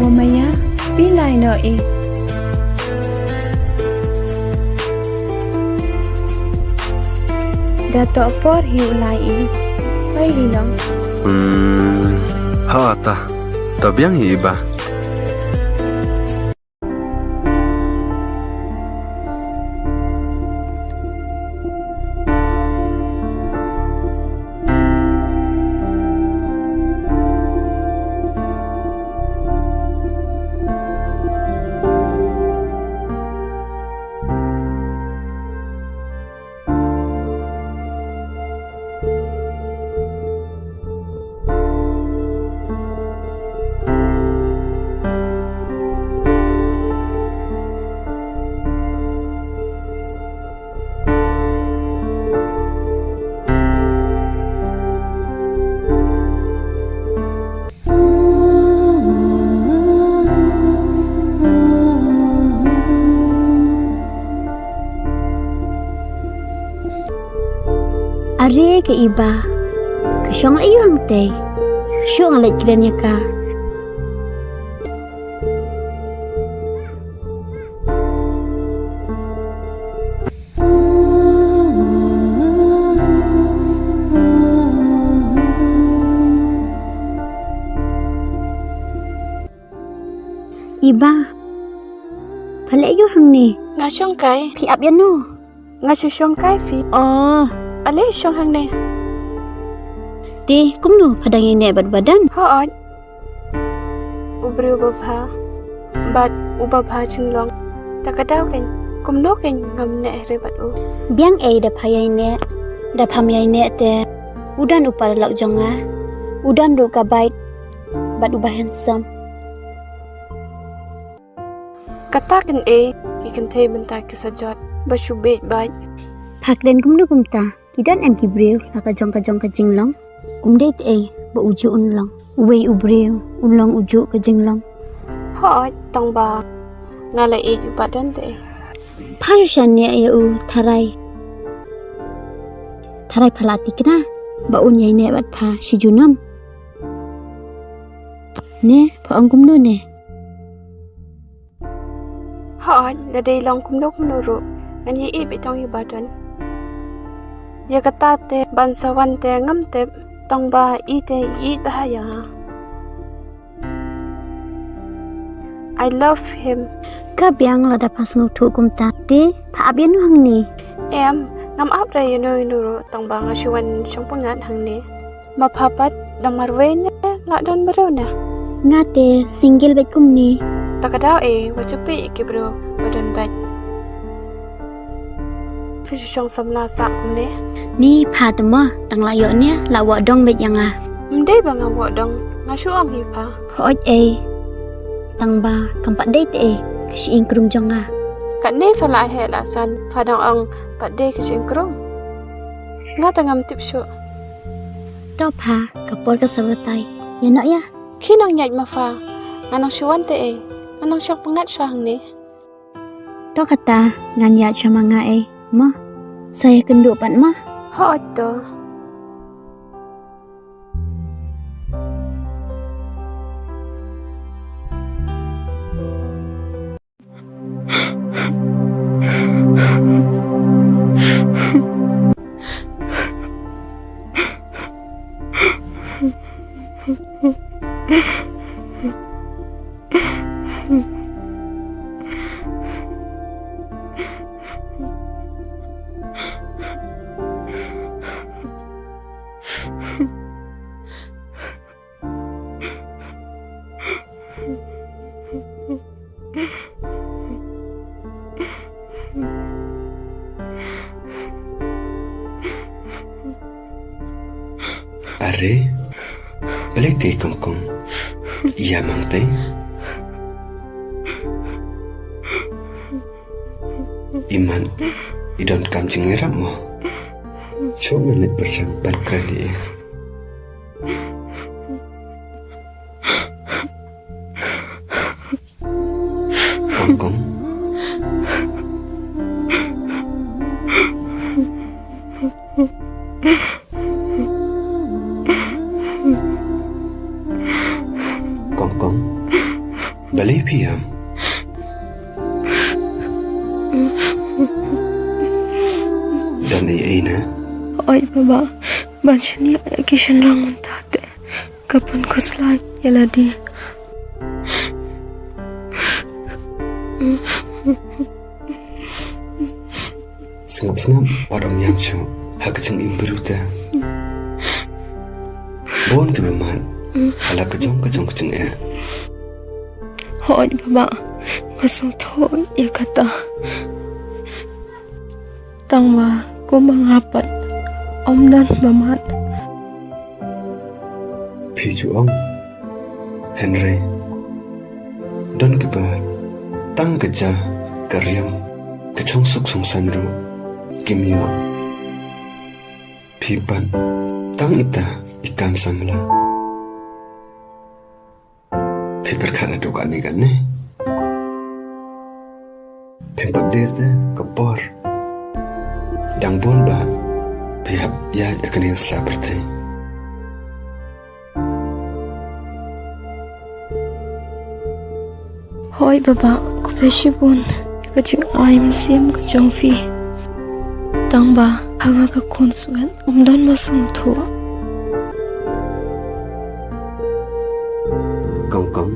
我们呀比来了诶。Dato por hiulai pai hilang. Ha ata. Tabiang iba. Are ke iba ke syong la yuang te syong la kiranya ka iba pala yuang ni Nga syong kai, pi ap yan no nga syong kai fi. oh Ale syong hang ne. ti kum no padang ini badan Hoot. Ubri ubabha. Bat ubabha jinglong. Takadaw ken. Kumno ken ngam ne rebat u. biang da phayai ne da phamyai ne te udan upar lak jonga udan ru ka bait bat ubah handsome Katakan kikan te bentai kesajat. Basubit bat. phaklen kum no kum ta kidan em kibreu la ka jong ka jinglong kum date ba uju unlong wei ubreu unlong uju ka jinglong Hoot tong ba. Ngala ju badan te. phayu shan ne ya u tharai phalati kna ba un yai ne bat pha sijunam ne pha ang kum no ne Hoot la dei long kumno kumnuru. Ngani bitong yu badan. Ya katate bansawan te ngam te tong ba ite bahaya. I love him. ka biang la da pasung thu kum ta te pha abian hang ni Em ngam ap ra yano nuru tong ba ngasuan syong pangat hang ni. Mapapat damarwe ne la don baro na. nga te single bet kum ni Takadaw wajupi ikibro badon bat. Fisu syong samla sa kum ne. ni pha ta ma tang la yo ne la wa dong bet yang a Mde ba nga wadong ngasuang hi pa. hoj tang ba kam pa date ka si ing krum jong a Kat ne fala he la san fadang ang pat de kising krong. Nga tangam tip syo. to pha ka por ka sabatai ya no ya Kinang nyaj mafa. Nganang syuan te Nganang syang pangat syah hang ni. to kata ngan ya chama nga ma saya kendu pat ma Hoot to. Are. Balik te kong. Iya mang te. Iman. Idon kam jingeram mo. So menit bersampan kredi. Kong. Kong. Balay piyam. Dan ay na. Oi baba, banshani ay kishan lang muntate. Kapan ko slag yaladi. Sengap-sengap orang yang siya hakacang imberuta. Bon kebeman, ala kacang ya. Oi baba, ngasong to ya kata. Tangwa ko mangapat om dan mamat. Pijuang, Henry, don keba, tang keja, karyam, kacang sung sanru, kimyo, pipan, tang ita, ikam samla. Piper kana dokan ni kan ni. Pempak dirte kepor. Dang bon ba, pihak ya akan yang seperti. Hoi baba, ko peshi bun. Kacing aim siam ko jongfi. Tang ba, hanga ka konsuel dan masung tua. Kong,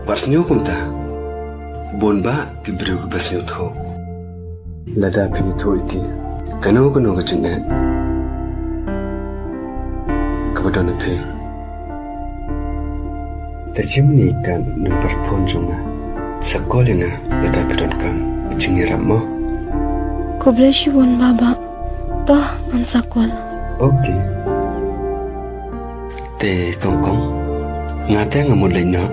parsnyo kumta. Bon ba, kibrew ko basnyo to. Lada pinito iki. Kano kacing na. Kapadon na pe. Terjemni ikan numper ponjonga. Sekolahnya lada pedon kam. Cingiram mo. Ko bleshi bun baba. Toh man sakol. Oke. Te kong. Ngate ngamulay na.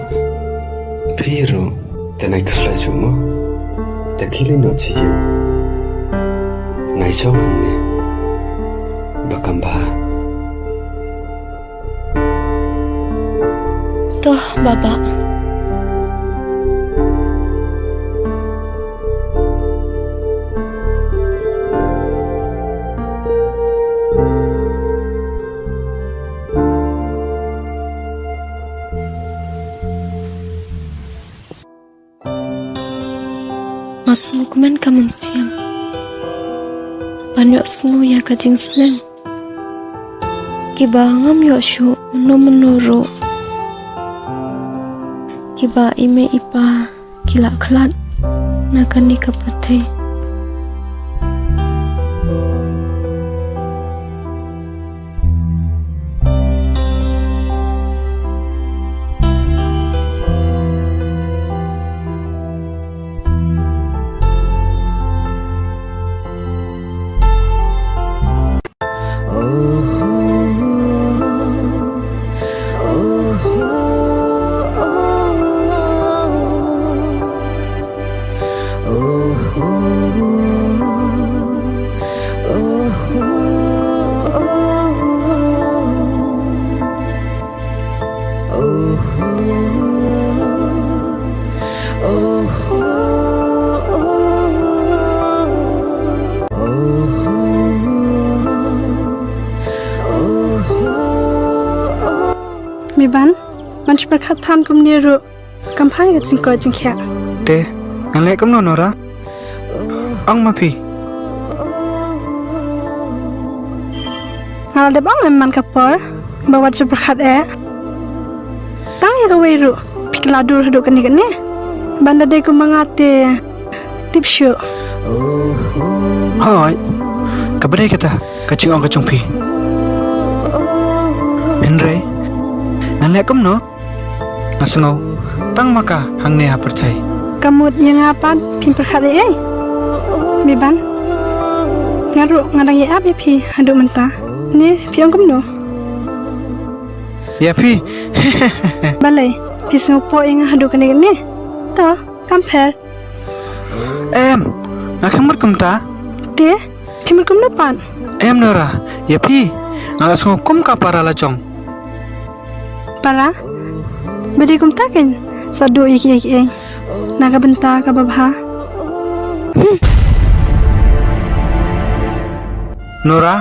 Pero tanay kaslaju mo. Takili no chiyo. Ngay chongan ne. Bakamba. Toh baba. Masuk men kaman siang. Banyak snow ya kajing sleng. Kibangam yo shu menuru. Kiba ime ipa kila kelat nakan ni kapate. Miban, man berkat tan kum niru, kampai kat singkoi singkya. Te, ngalai kam nora? Ang mapi. Ngal de bang man kapor, bawa berkat Tang ya kawiru, pikladur hidup kan ni. Banda de kum mangate tipsyu. Hai, kabadai kita, kacing ang kacung pi. Henry, ngalai kam no? Nasengaw, tang maka hang ne hapertai. Kamut yang apa pin berkat Miban, ngaru ngadang ya apa pi hidup mentah. Ni piang kum no. Ya pi. Balai, pisau po yang hidup kan ni. Toh, compare. Nakamar kum ta? Te, kimur kum depan. Nora, ya pi. Ngalas kum ka para lacong. Para? Bedi kum takin. Sadu iki. Naga benta ka babha. Nora?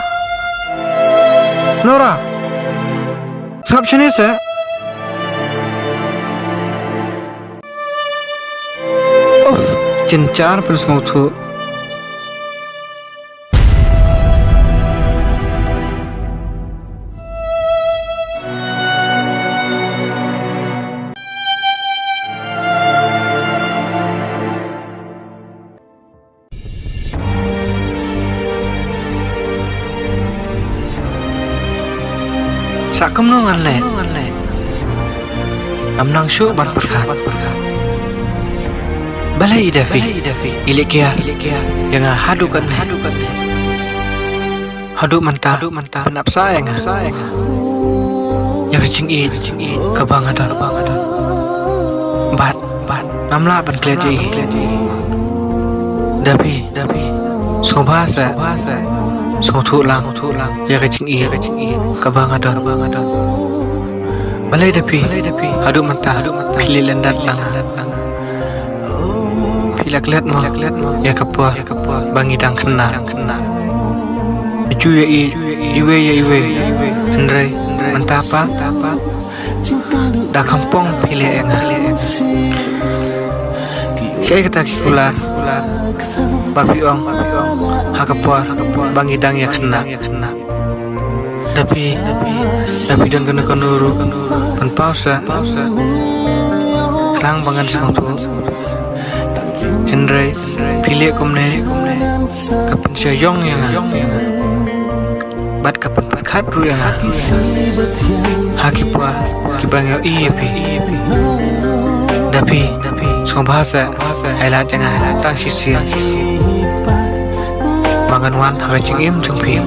Sengap sini se? Cincar plus ngau thu. Sakem no ngan le. Amnang syu ban perkat. Balai idafi. Ilikia. Yang hadukan. Haduk mantap. Penap sayang. Ya kecing i. Kebangadan. Bat. Namla ban kledi. Dapi. Song bahasa. Song thu lang. Ya kecing i. Kebangadan. Balai dapi. Haduk mantap. Pilih lendat lang. Pilak lihat mo. Ya kapua. Bangi dang kena. Cuy iwe. Andre. Mentapa. Dah kampung pilih yang. Saya kata kikular. Babi ong. Hakapua. Bangi dang ya kena. Tapi dan kena kenuru. Pan pausa. Kerang bangan sang tu. Henry pilih kumne kapan syayong yang bat kapan perkat ru yang hakipwa kibang yo pi dapi song bahasa ailat yang tang sisir bangan wan hakacing im jumpi